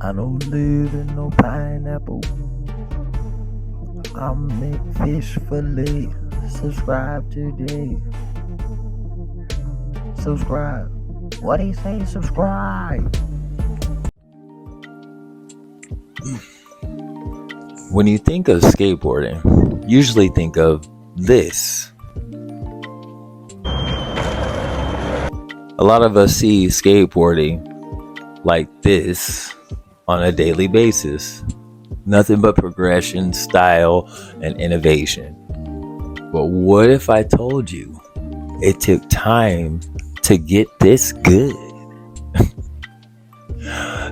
I don't live in no pineapple. I'm make fish fillet. Subscribe today. Subscribe. What do you say? Subscribe. When you think of skateboarding, usually think of this. A lot of us see skateboarding like this on a daily basis. Nothing but progression, style, and innovation. But what if I told you it took time to get this good?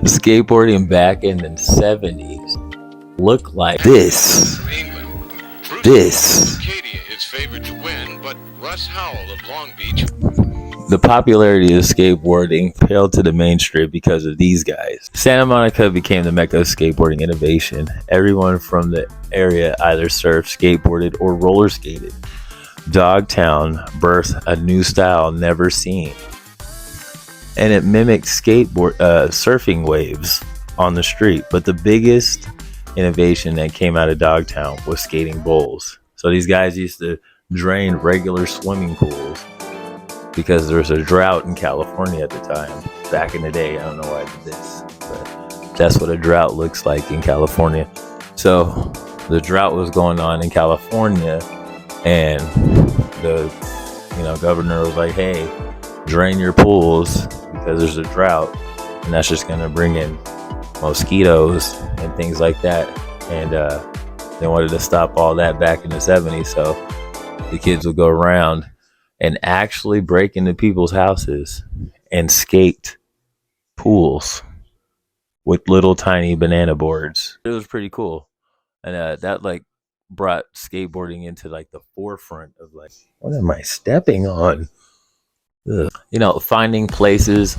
Skateboarding back in the 70s looked like this. This. Acadia is favored to win, but Russ Howell of Long Beach. The popularity of skateboarding paled to the mainstream because of these guys. Santa Monica became the mecca of skateboarding innovation. Everyone from the area either surfed, skateboarded, or roller skated. Dogtown birthed a new style never seen, and it mimicked surfing waves on the street. But the biggest innovation that came out of Dogtown was skating bowls. So these guys used to drain regular swimming pools because there was a drought in California at the time. Back in the day, I don't know why I did this, but that's what a drought looks like in California. So the drought was going on in California, and the governor was like, hey, drain your pools because there's a drought, and that's just gonna bring in mosquitoes and things like that. And they wanted to stop all that back in the 70s, so the kids would go around and actually break into people's houses and skate pools with little tiny banana boards. It was pretty cool. And that brought skateboarding into the forefront of what am I stepping on? Ugh. Finding places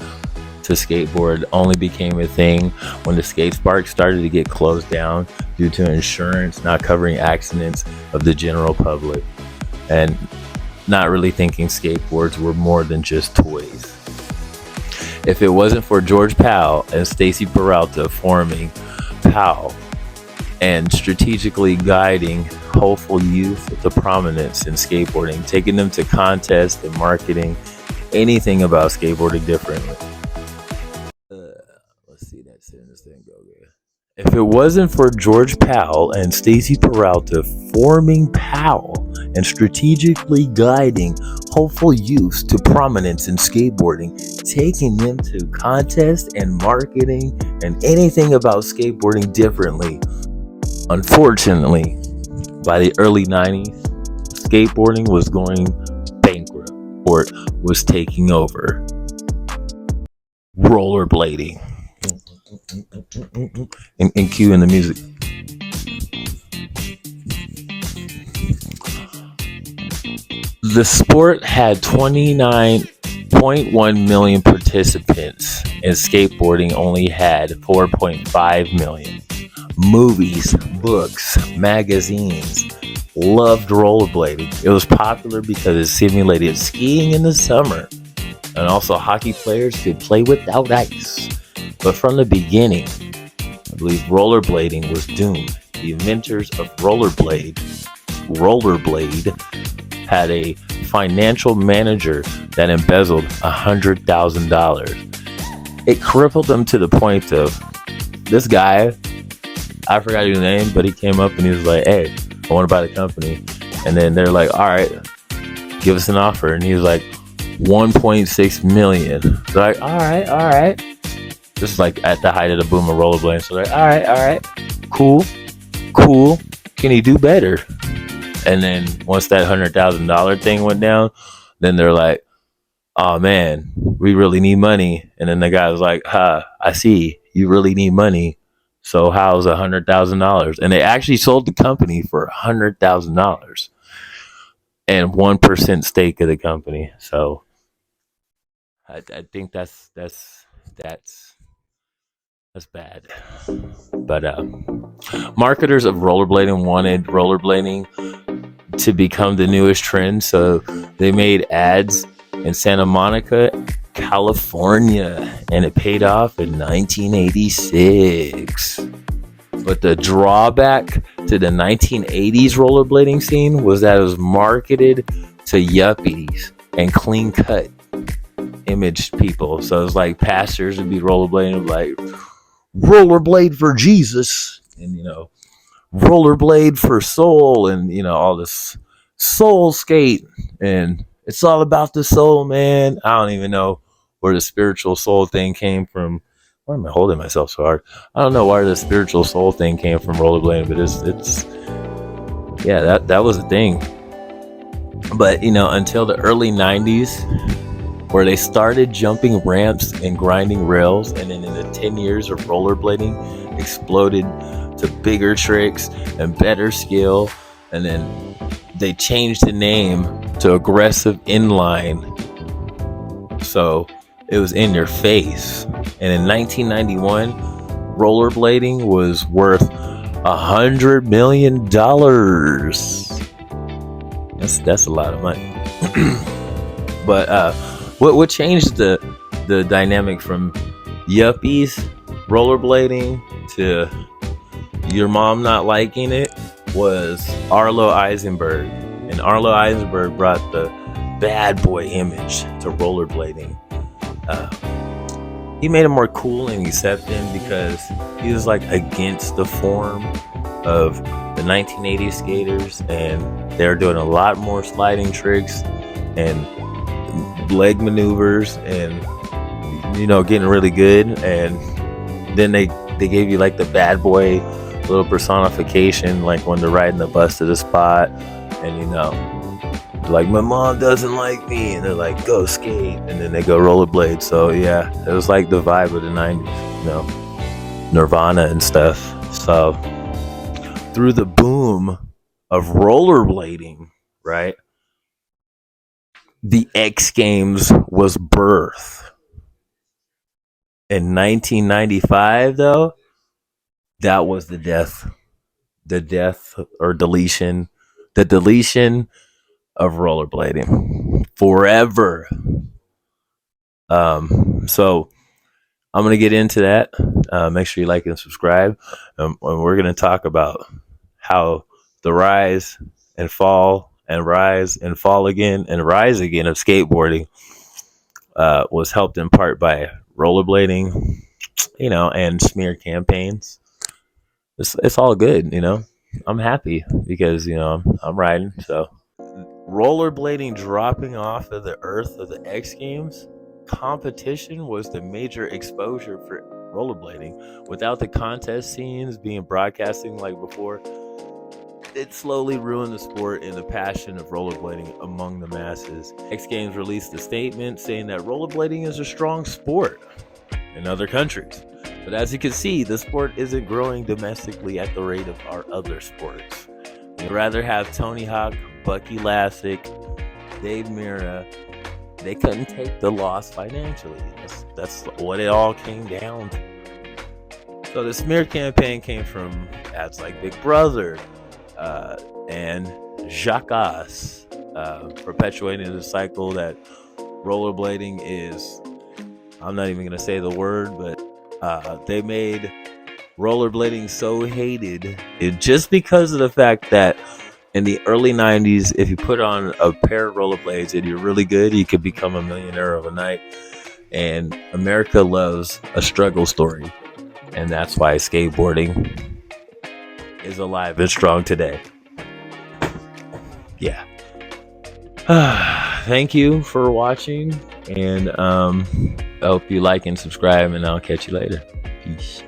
to skateboard only became a thing when the skate park started to get closed down due to insurance not covering accidents of the general public, and not really thinking skateboards were more than just toys. If it wasn't for George Powell and Stacy Peralta forming Powell and strategically guiding hopeful youth to prominence in skateboarding, taking them to contests and marketing anything about skateboarding differently. Let's see that sentence thing go good. If it wasn't for George Powell and Stacy Peralta forming Powell and strategically guiding hopeful youth to prominence in skateboarding, taking them to contests and marketing and anything about skateboarding differently, unfortunately, by the early 90s, skateboarding was going bankrupt, or it was taking over. Rollerblading. And cue in the music. The sport had 29.1 million participants, and skateboarding only had 4.5 million. Movies, books, magazines loved rollerblading. It was popular because it simulated skiing in the summer, and also hockey players could play without ice. But from the beginning, I believe rollerblading was doomed. The inventors of rollerblade had a financial manager that embezzled $100,000. It crippled them to the point of this guy, I forgot his name, but he came up and he was like, hey, I want to buy the company. And then they're like, all right, give us an offer. And he was like, 1.6 million. They're like, all right. This is at the height of the boom of rollerblading. So they're like, all right, cool. Can he do better? And then once that $100,000 thing went down, then they're like, oh man, we really need money. And then the guy was like, I see you really need money. So how's $100,000? And they actually sold the company for $100,000 and 1% stake of the company. So I think that's bad. But marketers of rollerblading wanted rollerblading to become the newest trend. So they made ads in Santa Monica, California, and it paid off in 1986. But the drawback to the 1980s rollerblading scene was that it was marketed to yuppies and clean cut image people. So it's like pastors would be rollerblading, like rollerblade for Jesus, and rollerblade for soul, and all this soul skate, and it's all about the soul, man. I don't even know where the spiritual soul thing came from. Why am I holding myself so hard? I don't know where the spiritual soul thing came from rollerblading, but it's yeah, that was a thing. But until the early 90s, where they started jumping ramps and grinding rails, and then in the 10 years of rollerblading exploded to bigger tricks and better skill, and then they changed the name to aggressive inline, so it was in your face. And in 1991, rollerblading was worth $100 million. That's a lot of money. But what changed the dynamic from yuppies rollerblading to your mom not liking it was Arlo Eisenberg. And Arlo Eisenberg brought the bad boy image to rollerblading. He made it more cool and accepting because he was like against the form of the 1980s skaters, and they're doing a lot more sliding tricks and leg maneuvers and getting really good. And then they gave you like the bad boy little personification, like when they're riding the bus to the spot, and like, my mom doesn't like me, and they're like, go skate, and then they go rollerblade. So yeah, it was like the vibe of the 90s, Nirvana and stuff. So through the boom of rollerblading, right, the X Games was birth. In 1995, though, that was the deletion of rollerblading forever. So I'm going to get into that. Make sure you like and subscribe. And we're going to talk about how the rise and fall and rise and fall again and rise again of skateboarding was helped in part by rollerblading, and smear campaigns. It's all good, I'm happy because, I'm riding. So rollerblading dropping off of the earth of the X Games, competition was the major exposure for rollerblading. Without the contest scenes being broadcasting like before, it slowly ruined the sport and the passion of rollerblading among the masses. X Games released a statement saying that rollerblading is a strong sport in other countries. But as you can see, the sport isn't growing domestically at the rate of our other sports. We'd rather have Tony Hawk, Bucky Lasek, Dave Mirra. They couldn't take the loss financially. That's what it all came down to. So the smear campaign came from ads like Big Brother and Jackass, perpetuating the cycle that rollerblading is, I'm not even going to say the word, but they made rollerblading so hated just because of the fact that in the early 90s, if you put on a pair of rollerblades and you're really good, you could become a millionaire overnight. And America loves a struggle story. And that's why skateboarding is alive and strong today. Yeah. Thank you for watching. And I hope you like and subscribe, and I'll catch you later. Peace.